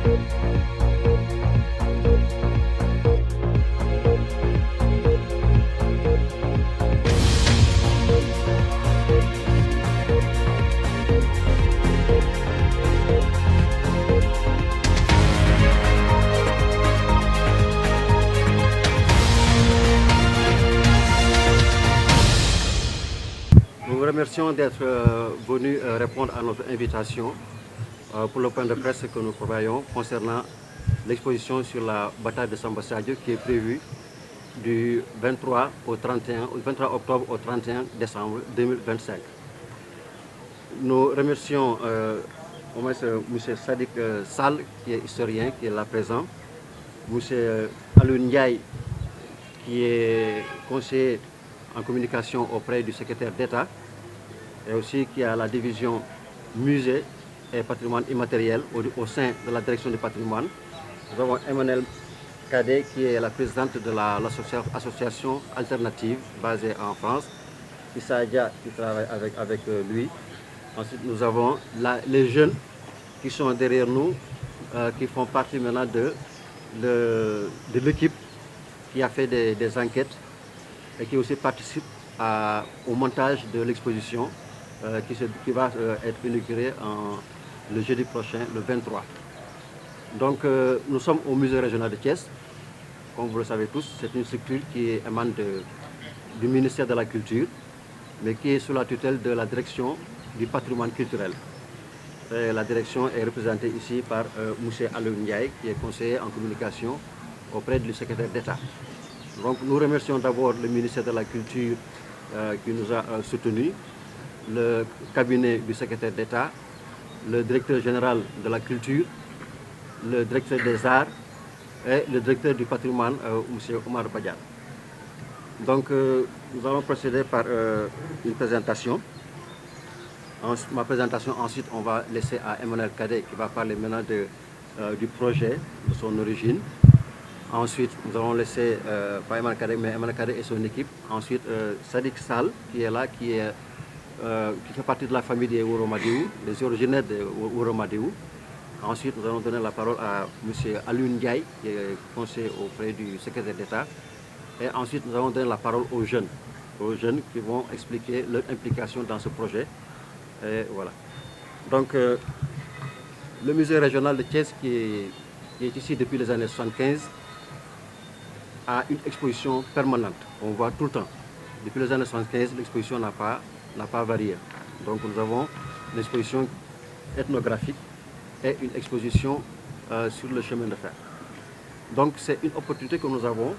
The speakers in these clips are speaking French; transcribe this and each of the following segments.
Nous vous remercions d'être venus répondre à notre invitation pour le point de presse que nous prévoyons concernant l'exposition sur la bataille de Samba Sadio qui est prévue du 23 octobre au 31 décembre 2025. Nous remercions M. Sadiq Sall, qui est historien, qui est là présent, M. Alun Ndiaye, qui est conseiller en communication auprès du secrétaire d'État et aussi qui a la division musée et patrimoine immatériel au sein de la direction du patrimoine. Nous avons Emmanuel Cadet qui est la présidente de l'association alternative basée en France, Issa Dia qui travaille avec lui. Ensuite nous avons les jeunes qui sont derrière nous, qui font partie maintenant de l'équipe qui a fait des enquêtes et qui aussi participe au montage de l'exposition qui va être inaugurée le jeudi prochain, le 23. Donc nous sommes au musée régional de Thiès. Comme vous le savez tous, c'est une structure qui émane du ministère de la Culture, mais qui est sous la tutelle de la direction du patrimoine culturel. Et la direction est représentée ici par M. Alun Ndiaye, qui est conseiller en communication auprès du secrétaire d'État. Donc nous remercions d'abord le ministère de la Culture qui nous a soutenus, le cabinet du secrétaire d'État, le directeur général de la Culture, le directeur des Arts et le directeur du patrimoine, M. Omar Badian. Donc nous allons procéder par une présentation. Ma présentation, ensuite on va laisser à Emmanuel Cadet qui va parler maintenant du projet, de son origine. Ensuite, nous allons laisser, pas Emmanuel Cadet, mais Emmanuel Cadet et son équipe. Ensuite, Sadiq Sall, qui est là, qui fait partie de la famille des Ouromadéou, des originaires de Ouromadéou. Ensuite, nous allons donner la parole à M. Alun Ndiaye, qui est conseiller auprès du secrétaire d'État. Et ensuite, nous allons donner la parole aux jeunes qui vont expliquer leur implication dans ce projet. Et voilà. Donc, le musée régional de Thiès, qui est ici depuis les années 75, a une exposition permanente. On voit tout le temps. Depuis les années 75, l'exposition n'a pas varié. Donc nous avons une exposition ethnographique et une exposition sur le chemin de fer. Donc c'est une opportunité que nous avons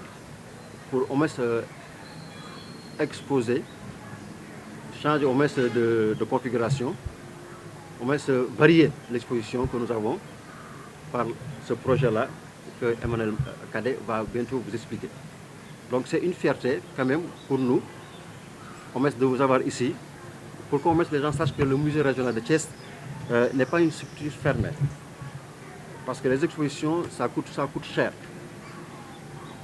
pour au moins exposer, changer au moins de configuration, au moins varier l'exposition que nous avons par ce projet-là que Emmanuel Cadet va bientôt vous expliquer. Donc c'est une fierté quand même pour nous de vous avoir ici, pour que les gens sachent que le musée régional de Thiès n'est pas une structure fermée. Parce que les expositions, ça coûte cher.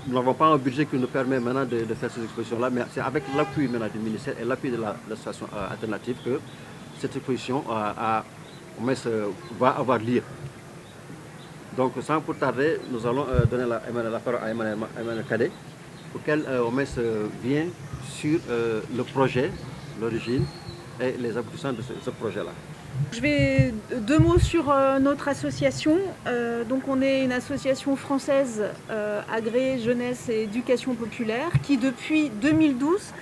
Nous n'avons pas un budget qui nous permet maintenant de faire ces expositions-là, mais c'est avec l'appui maintenant du ministère et l'appui de l'association alternative que cette exposition va avoir lieu. Donc sans plus tarder, nous allons donner la parole à Emmanuel Cadet pour qu'elle vienne sur le projet, l'origine et les aboutissants de ce projet-là. Je vais deux mots sur notre association. Donc on est une association française agréée jeunesse et éducation populaire qui depuis 2012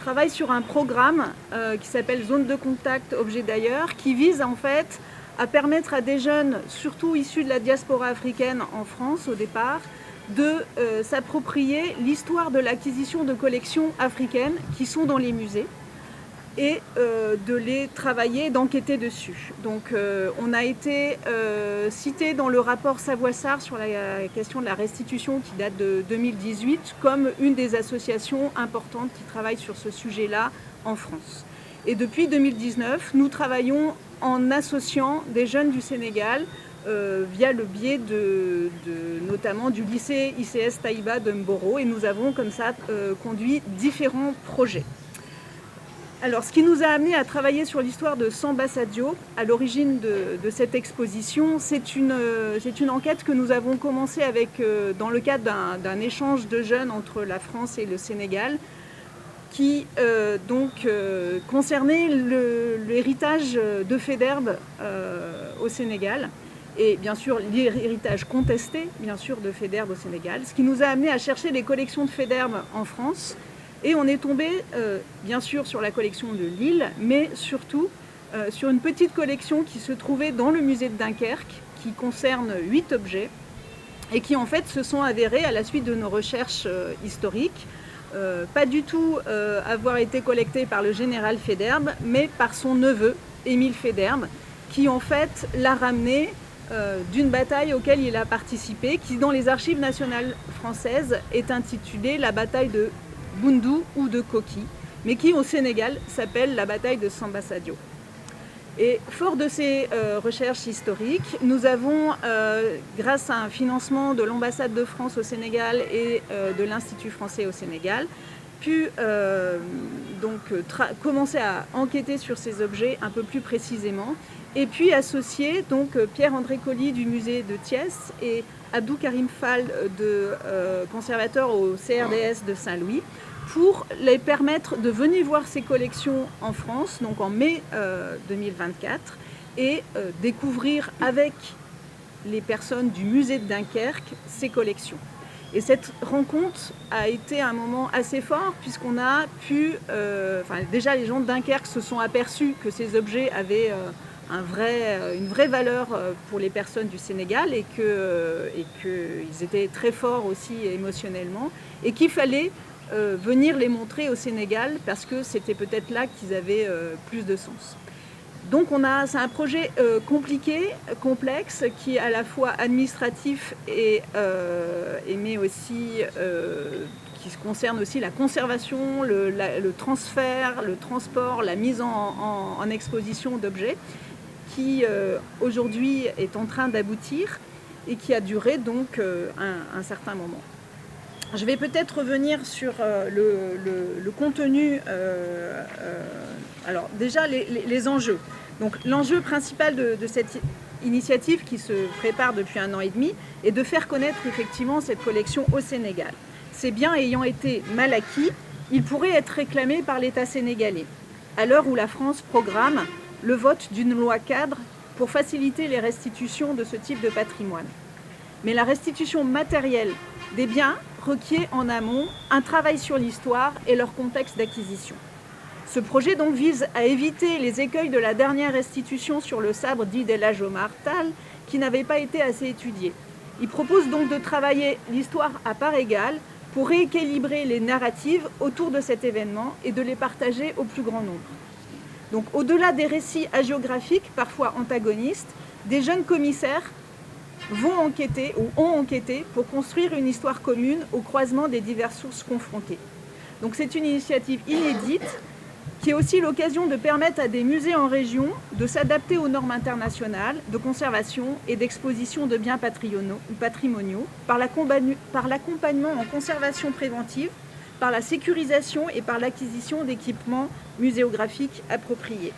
travaille sur un programme qui s'appelle Zone de contact objet d'ailleurs, qui vise en fait à permettre à des jeunes, surtout issus de la diaspora africaine en France au départ, de s'approprier l'histoire de l'acquisition de collections africaines qui sont dans les musées et de les travailler et d'enquêter dessus. Donc on a été cité dans le rapport Savoie-Sarr sur la question de la restitution qui date de 2018 comme une des associations importantes qui travaillent sur ce sujet-là en France. Et depuis 2019, nous travaillons en associant des jeunes du Sénégal via le biais notamment du lycée ICS Taïba de Mboro, et nous avons comme ça conduit différents projets. Alors, ce qui nous a amené à travailler sur l'histoire de Samba Sadio, à l'origine de cette exposition, c'est une enquête que nous avons commencée dans le cadre d'un échange de jeunes entre la France et le Sénégal, qui concernait l'héritage de Faidherbe au Sénégal, et bien sûr l'héritage contesté bien sûr de Faidherbe au Sénégal, ce qui nous a amené à chercher les collections de Faidherbe en France. Et on est tombé, bien sûr, sur la collection de Lille, mais surtout sur une petite collection qui se trouvait dans le musée de Dunkerque, qui concerne 8 objets, et qui, en fait, se sont avérés, à la suite de nos recherches historiques, pas du tout avoir été collectés par le général Faidherbe, mais par son neveu, Émile Faidherbe, qui, en fait, l'a ramené d'une bataille auquel il a participé, qui, dans les archives nationales françaises, est intitulée la bataille de Boundou ou de Koki, mais qui au Sénégal s'appelle la bataille de Samba Sadio. Et fort de ces recherches historiques, nous avons, grâce à un financement de l'ambassade de France au Sénégal et de l'Institut français au Sénégal, pu commencer à enquêter sur ces objets un peu plus précisément, et puis associer Pierre-André Colly du musée de Thiès et Abdou Karim Fall, conservateur au CRDS de Saint-Louis, pour les permettre de venir voir ces collections en France, donc en mai 2024, et découvrir avec les personnes du musée de Dunkerque ces collections. Et cette rencontre a été un moment assez fort, puisqu'on a pu... déjà, les gens de Dunkerque se sont aperçus que ces objets avaient une vraie valeur pour les personnes du Sénégal, et qu'ils étaient très forts aussi émotionnellement, et qu'il fallait venir les montrer au Sénégal, parce que c'était peut-être là qu'ils avaient plus de sens. Donc c'est un projet compliqué, complexe, qui est à la fois administratif mais aussi qui concerne aussi la conservation, le transfert, le transport, la mise en exposition d'objets, qui aujourd'hui est en train d'aboutir et qui a duré donc un certain moment. Je vais peut-être revenir sur le contenu. Alors déjà, les enjeux. Donc l'enjeu principal de cette initiative, qui se prépare depuis 1 an et demi, est de faire connaître effectivement cette collection au Sénégal. Ces biens ayant été mal acquis, ils pourraient être réclamés par l'État sénégalais, à l'heure où la France programme le vote d'une loi cadre pour faciliter les restitutions de ce type de patrimoine. Mais la restitution matérielle des biens requiert en amont un travail sur l'histoire et leur contexte d'acquisition. Ce projet donc vise à éviter les écueils de la dernière restitution sur le sabre dit d'El Hadj Omar Tall, qui n'avait pas été assez étudié. Il propose donc de travailler l'histoire à part égale pour rééquilibrer les narratives autour de cet événement et de les partager au plus grand nombre. Donc au-delà des récits hagiographiques, parfois antagonistes, des jeunes commissaires vont enquêter ou ont enquêté pour construire une histoire commune au croisement des diverses sources confrontées. Donc c'est une initiative inédite qui est aussi l'occasion de permettre à des musées en région de s'adapter aux normes internationales de conservation et d'exposition de biens patrimoniaux par l'accompagnement en conservation préventive, par la sécurisation et par l'acquisition d'équipements muséographiques appropriés.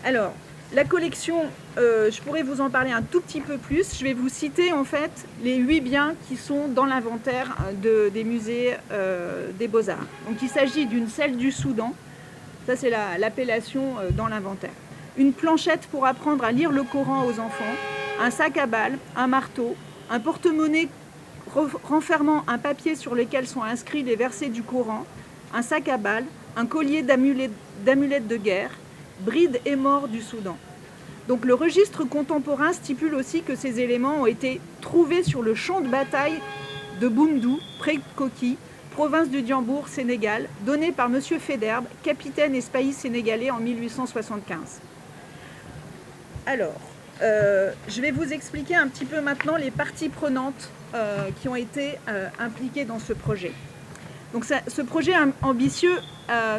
Alors, la collection, je pourrais vous en parler un tout petit peu plus. Je vais vous citer en fait les 8 biens qui sont dans l'inventaire des musées des Beaux-Arts. Donc il s'agit d'une selle du Soudan, ça c'est l'appellation dans l'inventaire. Une planchette pour apprendre à lire le Coran aux enfants, un sac à balles, un marteau, un porte-monnaie renfermant un papier sur lequel sont inscrits les versets du Coran, un sac à balles, un collier d'amulettes de guerre, bride et mort du Soudan. Donc le registre contemporain stipule aussi que ces éléments ont été trouvés sur le champ de bataille de Boundou, près de Koki, province du Diambour, Sénégal, donné par M. Faidherbe, capitaine et spahis sénégalais en 1875. Alors, je vais vous expliquer un petit peu maintenant les parties prenantes qui ont été impliquées dans ce projet. Donc ce projet ambitieux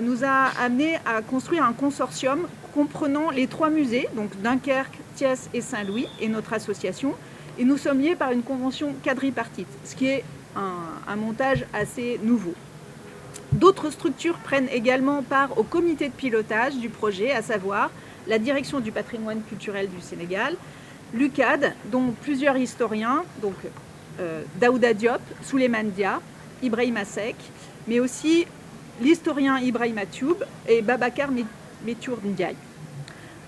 nous a amené à construire un consortium comprenant les 3 musées, donc Dunkerque, Thiès et Saint-Louis, et notre association. Et nous sommes liés par une convention quadripartite, ce qui est un montage assez nouveau. D'autres structures prennent également part au comité de pilotage du projet, à savoir la Direction du patrimoine culturel du Sénégal, l'UCAD, dont plusieurs historiens, donc Daouda Diop, Souleymane Dia, Ibrahima Seck, mais aussi l'historien Ibrahima Thioub et Babacar Métour Ndiaye.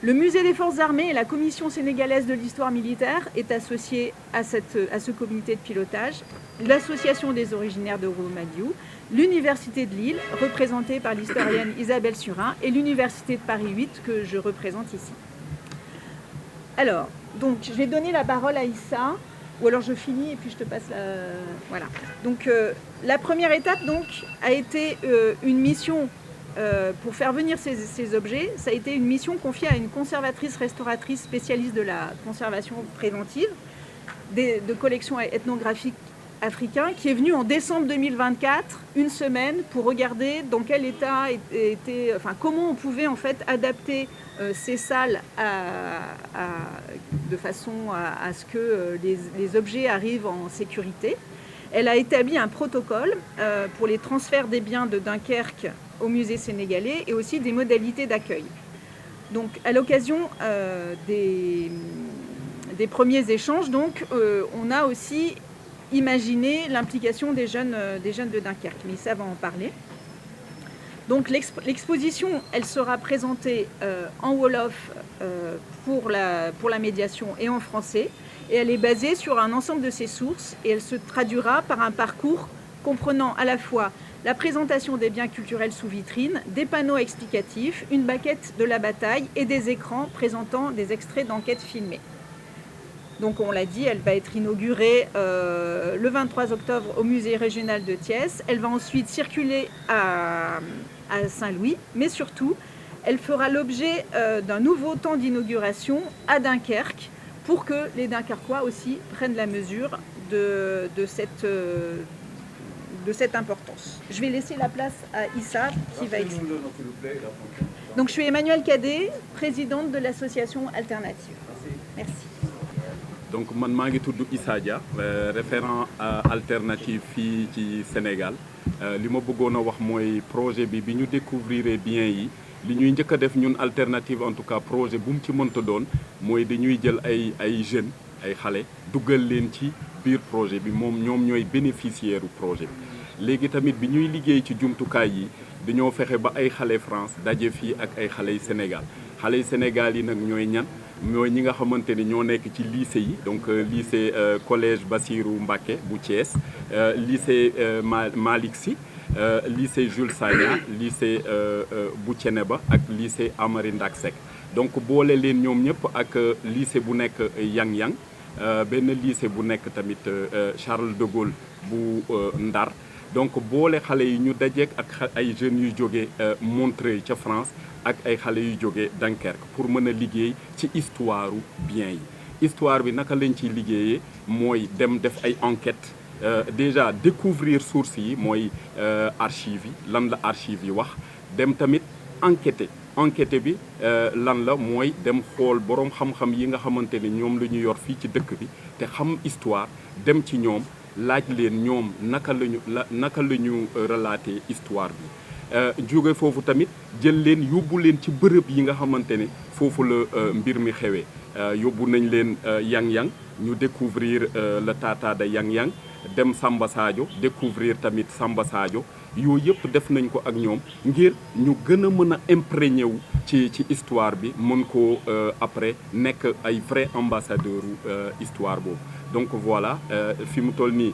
Le Musée des Forces armées et la Commission sénégalaise de l'histoire militaire est associée à ce comité de pilotage, l'Association des originaires de Roumadiou, l'Université de Lille, représentée par l'historienne Isabelle Surin, et l'Université de Paris 8, que je représente ici. Alors, donc, je vais donner la parole à Issa, ou alors je finis et puis je te passe la... Voilà. Donc, la première étape donc, a été une mission pour faire venir ces objets. Ça a été une mission confiée à une conservatrice restauratrice spécialiste de la conservation préventive de collections ethnographiques africains qui est venu en décembre 2024, une semaine, pour regarder dans quel état était, enfin comment on pouvait en fait adapter ces salles de façon à ce que les objets arrivent en sécurité. Elle a établi un protocole pour les transferts des biens de Dunkerque au musée sénégalais et aussi des modalités d'accueil. Donc à l'occasion des premiers échanges, donc, on a aussi imaginer l'implication des jeunes de Dunkerque, mais ça va en parler. Donc l'exposition, elle sera présentée en Wolof pour la médiation et en français, et elle est basée sur un ensemble de ses sources, et elle se traduira par un parcours comprenant à la fois la présentation des biens culturels sous vitrine, des panneaux explicatifs, une maquette de la bataille et des écrans présentant des extraits d'enquêtes filmées. Donc on l'a dit, elle va être inaugurée le 23 octobre au musée régional de Thiès. Elle va ensuite circuler à Saint-Louis, mais surtout, elle fera l'objet d'un nouveau temps d'inauguration à Dunkerque pour que les Dunkerquois aussi prennent la mesure de cette importance. Je vais laisser la place à Issa qui va expliquer. Donc je suis Emmanuelle Cadet, présidente de l'association Alternative. Merci. Donc man maa ngi tudd Issa Dia référent alternative fii ci Sénégal li ma bëggoon a wax mooy projet bi ñu découvrir bien yi li ñuy njëkk a def ñun alternative en tout cas projet bu mu ci mënta doon mooy dañuy jël ay jeunes ay xale duggal leen ci biir projet bi ñoom ñooy bénéficiaire u projet bi léegi tamit bi ñuy liggéey ci jumtukaay yi dañoo fexe ba ay xale France daje fii ak ay xale Sénégal xale Sénégal yi nag ñooy ñan mooy ñi nga xamante ni ñoo nekk ci lycée yi donc lycée collège Bassirou Mbacké bu Thiès lycée Malick Sy lycée Jules Sagna lycée bu Thiénaba ak lycée Amary Ndack Seck donc boole leen ñoom ñëpp ak lycée bu nekk Yang-Yang benn lycée bu nekk tamit Charles de Gaulle bu Ndar donc boole xale yi ñu dajeek ak ay jeunes yu jógee Montreuil ca France ak ay xale yu jógee Dunkerque pour mën a liggéey ci histoire bien yi histoire bi naka lañ ciy liggéeyee mooy dem def ay enquête déjà découvrir sources yi mooy archives yi lan la archives yi wax dem tamit enquêter bi lan la mooy dem xool boroom xam-xam yi nga xamante ni ñoom la ñu yor fii ci dëkk bi te xam histoire dem ci ñoom laaj leen ñoom naka la ñu relater histoire bi jóge foofu tamit jël leen yóbbu leen ci bërëb yi nga xamante ne foofu la mbir mi xewee yóbbu nañ leen Yang-Yang ñu découvrir le Tata de Yang-Yang dem Samba Sadio découvrir tamit Samba Sadio yooyu yëpp def nañ ko ak ñoom ngir ñu gën a mën a imprégné wu ci histoire bi mën ko après nekk ay vrai ambassadeur histoire boobu donc voilà fi mu toll nii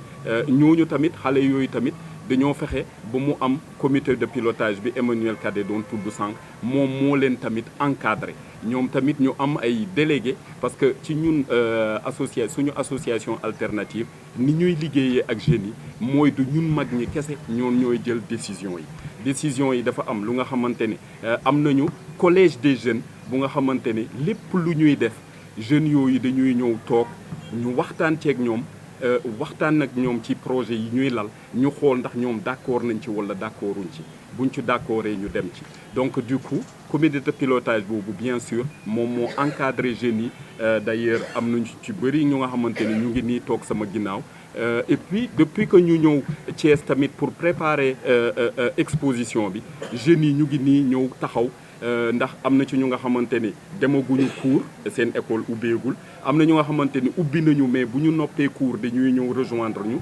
ñooñu tamit xale yooyu tamit dañoo fexe ba mu am comité de pilotage bi Emmanuelle Cadet doon tudd sànq moom moo leen tamit encadré ñoom tamit ñu am ay délégué parce que ci ñun suñu association alternative ni ñuy liggéeyee ak jeunes yi mooy du ñun mag ñi kese ñooy jël décision yi dafa am lu nga xamante ne am nañu collège des jeunes bu nga xamante ne lépp lu ñuy def jeunes yooyu dañuy ñëw toog ñu waxtaan ceeg ñoom waxtaan ak ñoom ci projet yi ñuy lal ñu xool ndax ñoom d'accord nañ ci wala d'accorduñ ci buñ ci d'accordé ñu dem ci donc du coup comité de pilotage boobu bien sûr moom moo encadré jeunes yi d'ailleurs am nañu ci bëri ñu nga xamante ni ñu ngi nii toog sama ginnaaw Et puis depuis que ñu ñëw Thiès tamit pour préparer exposition bi jeunes yi ñu ngi nii ñëw taxaw ndax am na ci ñu nga xamante ni demaguñu cours seen école ubbeegul am na ñu nga xamante ni ubbi nañu mais bu ñu noppee cours dañuy ñëw rejoindre ñu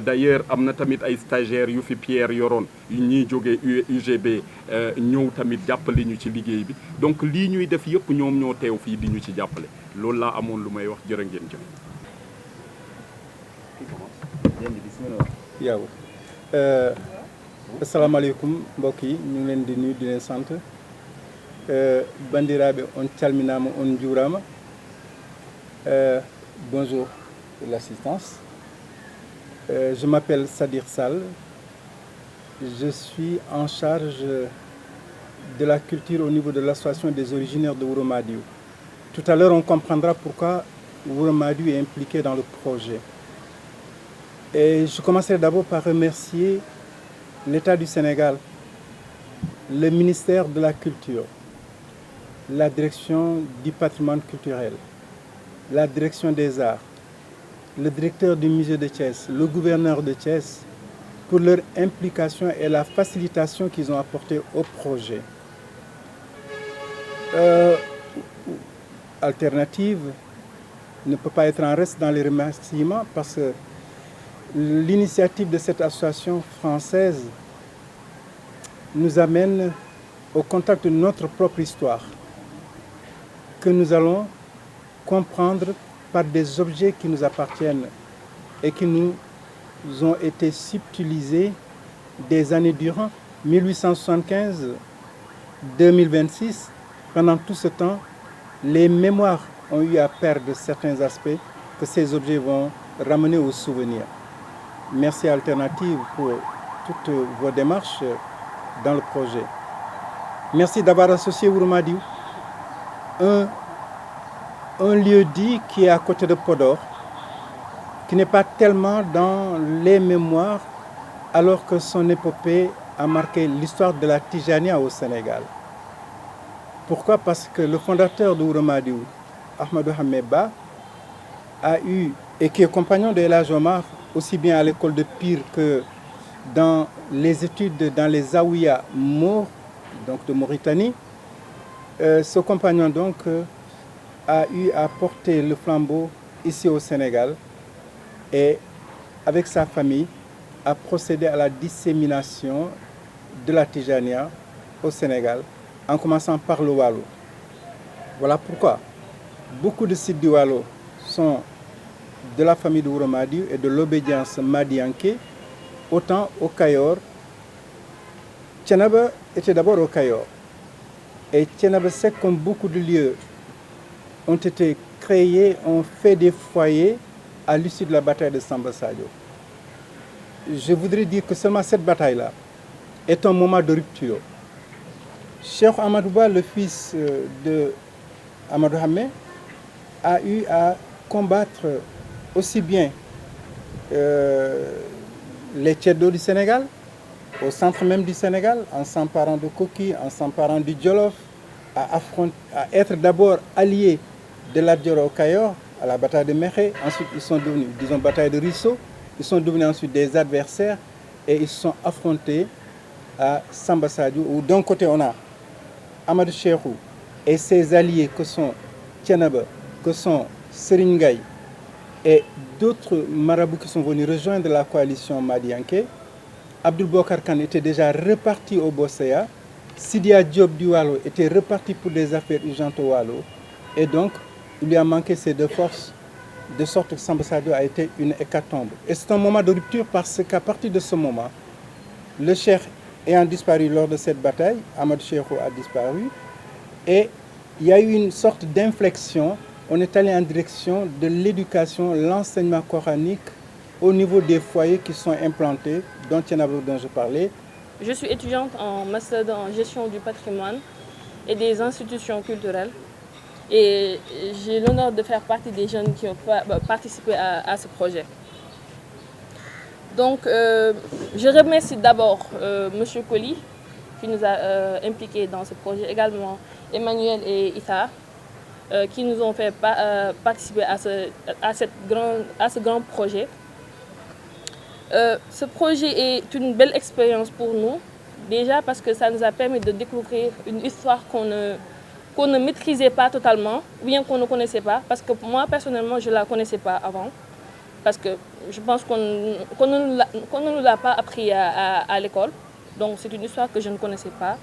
d'ailleurs am na tamit ay stagiaires yu fi Pierre yoroon yu ñuy jógee UGB ñëw tamit jàppale ñu ci liggéey bi donc lii ñuy def yëpp ñoom ñoo teew fii di ñu ci jàppale loolu laa amoon lu may wax jërë ngeen jëf. yow asalaamaaleykum mbokk yi ñu ngi leen di nuyu di leen sant bandiraɓe on calminama on juurama bonjour pour l'assistance je m'appelle Sadir Sall je suis en charge de la culture au niveau de l'association des originaires de Wuro Madiou. Tout à l'heure on comprendra pourquoi Wuro Madiou est impliqué dans le projet. Et je commencerai d'abord par remercier l'État du Sénégal, le ministère de la Culture, la direction du patrimoine culturel, la direction des arts, le directeur du musée de Thiès, le gouverneur de Thiès, pour leur implication et la facilitation qu'ils ont apportée au projet. Alternative ne peut pas être en reste dans les remerciements parce que l'initiative de cette association française nous amène au contact de notre propre histoire, que nous allons comprendre par des objets qui nous appartiennent et qui nous ont été subtilisés des années durant, 1875-2026. Pendant tout ce temps, les mémoires ont eu à perdre certains aspects que ces objets vont ramener aux souvenirs. Merci Alternative pour toutes vos démarches dans le projet. Merci d'avoir associé Wuro Madiou, un lieu dit qui est à côté de Podor, qui n'est pas tellement dans les mémoires, alors que son épopée a marqué l'histoire de la Tijania au Sénégal. Pourquoi? Parce que le fondateur de Wuro Madiou, Ahmadou Hammet Ba, a eu, et qui est compagnon de El Hadj Omar, aussi bien à l'école de Pire que dans les études dans les Zaouïas Mour, donc de Mauritanie. Ce compagnon donc a eu à porter le flambeau ici au Sénégal et avec sa famille a procédé à la dissémination de la Tijania au Sénégal en commençant par le Waalo. Voilà pourquoi beaucoup de sites du Waalo sont de la famille de Wuro Madiou et de l'obédience madianké, autant au Kayor. Thiénaba était d'abord au Kayor. Et Thiénaba Seck, comme beaucoup de lieux, ont été créés, ont fait des foyers à l'issue de la bataille de Samba Sadio. Je voudrais dire que seulement cette bataille-là est un moment de rupture. Cheikh Amadou Ba, le fils de Amadou Hammet, a eu à combattre aussi bien les Tchèdos du Sénégal, au centre même du Sénégal, en s'emparant de Koki, en s'emparant du Djolof, à être d'abord alliés de Lat Dior au Kayor, à la bataille de Mékhé. Ensuite, ils sont devenus, disons, bataille de Risso. Ils sont devenus ensuite des adversaires et ils se sont affrontés à Samba Sadio, où d'un côté on a Amadou Cheikhou et ses alliés que sont Thiénaba, que sont Serigne Ngaye et d'autres marabouts qui sont venus rejoindre la coalition madianké. Abdoul Bokar Kane était déjà reparti au Bosséa. Sidia Diop du Waalo était reparti pour des affaires urgentes au Waalo. Et donc, il lui a manqué ces deux forces, de sorte que Samba Sadio a été une hécatombe. Et c'est un moment de rupture parce qu'à partir de ce moment, le cheikh ayant disparu lors de cette bataille, Ahmad Cheikhou a disparu, et il y a eu une sorte d'inflexion. On est allé en direction de l'éducation, l'enseignement coranique au niveau des foyers qui sont implantés, dont je parlais. Je suis étudiante en master en gestion du patrimoine et des institutions culturelles. Et j'ai l'honneur de faire partie des jeunes qui ont participé à ce projet. Donc, je remercie d'abord M. Colli, qui nous a impliqués dans ce projet, également Emmanuel et Issa, qui nous ont fait participer à ce grand projet. Ce projet est une belle expérience pour nous, déjà parce que ça nous a permis de découvrir une histoire qu'on ne maîtrisait pas totalement, ou bien qu'on ne connaissait pas, parce que moi personnellement je ne la connaissais pas avant, parce que je pense qu'on ne nous l'a pas appris à l'école, donc c'est une histoire que je ne connaissais pas.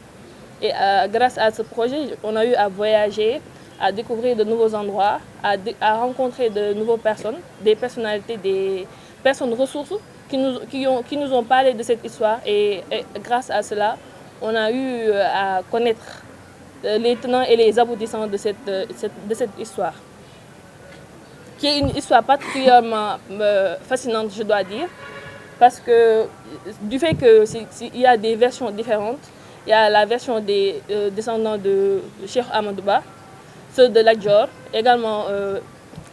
Et grâce à ce projet, on a eu à voyager, à découvrir de nouveaux endroits, à rencontrer de nouvelles personnes, des personnalités, des personnes ressources qui nous ont parlé de cette histoire. Et grâce à cela, on a eu à connaître les tenants et les aboutissants de cette histoire, qui est une histoire particulièrement fascinante, je dois dire, parce que du fait qu'il y a des versions différentes. Il y a la version des descendants de Cheikh Amadou Ba, ceux de Lat Dior, également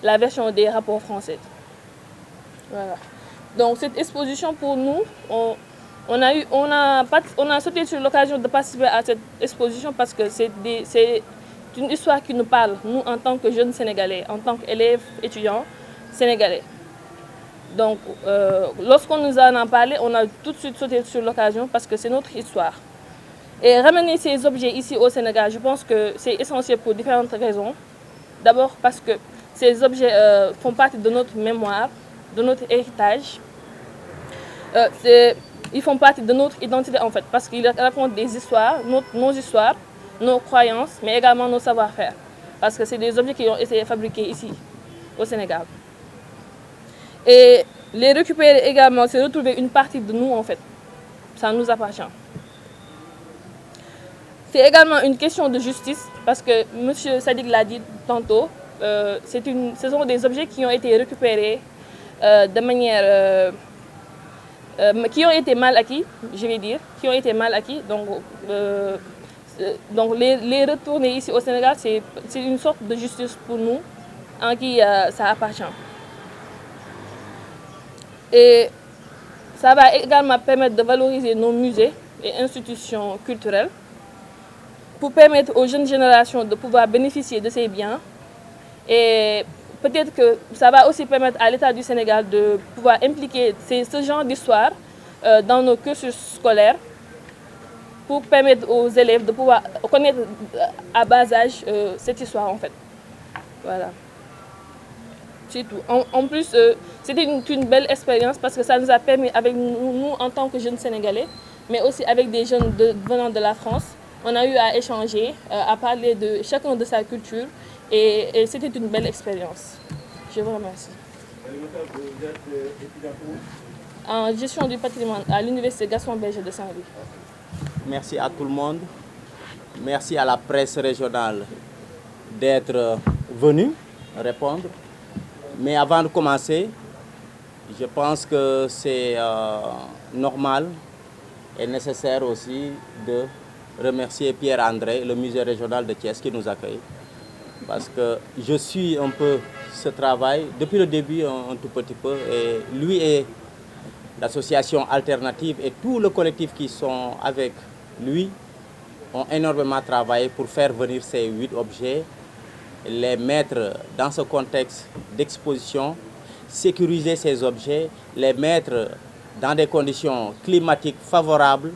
la version des rapports français. Voilà. Donc cette exposition pour nous, on a sauté sur l'occasion de participer à cette exposition parce que c'est une histoire qui nous parle, nous en tant que jeunes Sénégalais, en tant qu'élèves, étudiants sénégalais. Donc lorsqu'on nous en a parlé, on a tout de suite sauté sur l'occasion parce que c'est notre histoire. Et ramener ces objets ici au Sénégal, je pense que c'est essentiel pour différentes raisons. D'abord parce que ces objets font partie de notre mémoire, de notre héritage. Ils font partie de notre identité en fait, parce qu'ils racontent des histoires, nos histoires, nos croyances, mais également nos savoir-faire. Parce que c'est des objets qui ont été fabriqués ici, au Sénégal. Et les récupérer également, c'est retrouver une partie de nous en fait. Ça nous appartient. C'est également une question de justice, parce que M. Sadiq l'a dit tantôt, ce sont des objets qui ont été récupérés de manière... qui ont été mal acquis, je vais dire, qui ont été mal acquis. Donc les retourner ici au Sénégal, c'est une sorte de justice pour nous, en qui ça appartient. Et ça va également permettre de valoriser nos musées et institutions culturelles, pour permettre aux jeunes générations de pouvoir bénéficier de ces biens. Et peut-être que ça va aussi permettre à l'État du Sénégal de pouvoir impliquer ce genre d'histoire dans nos cursus scolaires, pour permettre aux élèves de pouvoir connaître à bas âge cette histoire en fait. Voilà. C'est tout. En plus, c'était une belle expérience parce que ça nous a permis, avec nous en tant que jeunes Sénégalais, mais aussi avec des jeunes venant de la France, on a eu à échanger, à parler de chacun de sa culture et c'était une belle expérience. Je vous remercie. Vous êtes étudiant où? En gestion du patrimoine à l'université Gaston Berger de Saint-Louis. Merci à tout le monde. Merci à la presse régionale d'être venue répondre. Mais avant de commencer, je pense que c'est normal et nécessaire aussi de remercier Pierre-André, le musée régional de Thiès qui nous accueille. Parce que je suis un peu ce travail depuis le début, un tout petit peu. Et lui et l'association alternative et tout le collectif qui sont avec lui ont énormément travaillé pour faire venir ces 8 objets, les mettre dans ce contexte d'exposition, sécuriser ces objets, les mettre dans des conditions climatiques favorables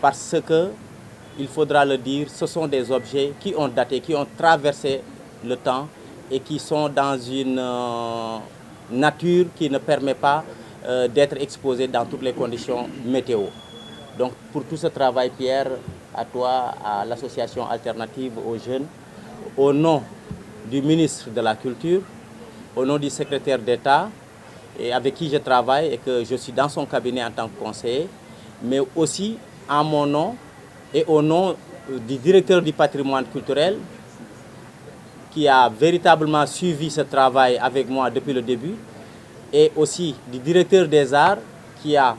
parce que, il faudra le dire, ce sont des objets qui ont daté, qui ont traversé le temps et qui sont dans une nature qui ne permet pas d'être exposés dans toutes les conditions météo. Donc pour tout ce travail, Pierre, à toi, à l'association alternative aux jeunes, au nom du ministre de la Culture, au nom du secrétaire d'État, et avec qui je travaille et que je suis dans son cabinet en tant que conseiller, mais aussi en mon nom et au nom du directeur du patrimoine culturel qui a véritablement suivi ce travail avec moi depuis le début, et aussi du directeur des arts qui a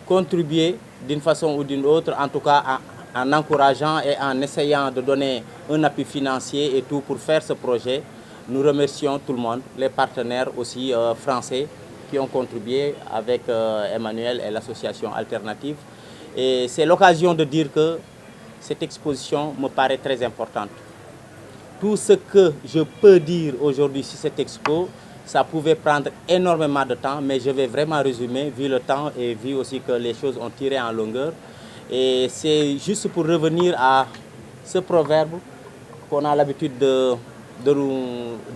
contribué d'une façon ou d'une autre, en tout cas en encourageant et en essayant de donner un appui financier et tout pour faire ce projet. Nous remercions tout le monde, les partenaires aussi français qui ont contribué avec Emmanuel et l'association alternative. Et c'est l'occasion de dire que cette exposition me paraît très importante. Tout ce que je peux dire aujourd'hui sur cette expo, ça pouvait prendre énormément de temps, mais je vais vraiment résumer, vu le temps et vu aussi que les choses ont tiré en longueur. Et c'est juste pour revenir à ce proverbe qu'on a l'habitude de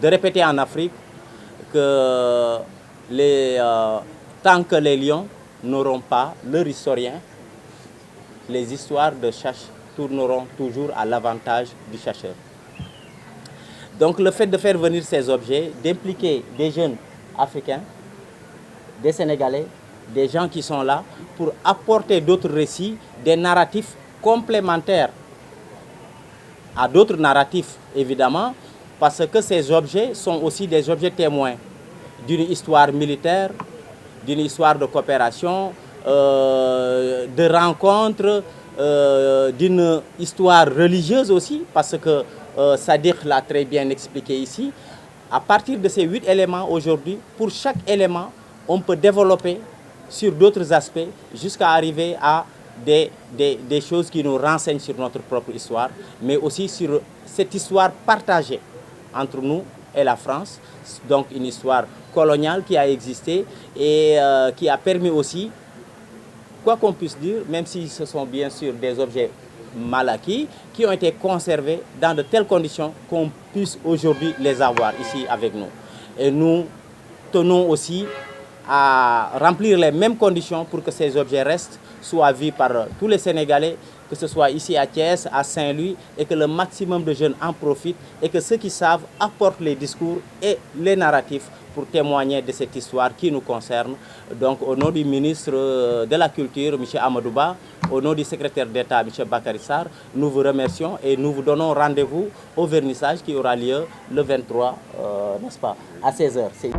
répéter en Afrique, que tant que les lions n'auront pas leur historien, les histoires de chasse tourneront toujours à l'avantage du chasseur. Donc le fait de faire venir ces objets, d'impliquer des jeunes africains, des Sénégalais, des gens qui sont là pour apporter d'autres récits, des narratifs complémentaires à d'autres narratifs évidemment, parce que ces objets sont aussi des objets témoins d'une histoire militaire, d'une histoire de coopération, de rencontres, d'une histoire religieuse aussi, parce que Sadiq l'a très bien expliqué ici. À partir de ces 8 éléments aujourd'hui, pour chaque élément, on peut développer sur d'autres aspects jusqu'à arriver à des choses qui nous renseignent sur notre propre histoire, mais aussi sur cette histoire partagée entre nous et la France, donc une histoire coloniale qui a existé et qui a permis aussi, quoi qu'on puisse dire, même si ce sont bien sûr des objets mal acquis, qui ont été conservés dans de telles conditions qu'on puisse aujourd'hui les avoir ici avec nous. Et nous tenons aussi à remplir les mêmes conditions pour que ces objets restent, soient vus par tous les Sénégalais, que ce soit ici à Thiès, à Saint-Louis, et que le maximum de jeunes en profitent, et que ceux qui savent apportent les discours et les narratifs pour témoigner de cette histoire qui nous concerne. Donc au nom du ministre de la Culture, M. Amadouba, au nom du secrétaire d'État, M. Bakary Sarr, nous vous remercions et nous vous donnons rendez-vous au vernissage qui aura lieu le 23, n'est-ce pas, à 16 h.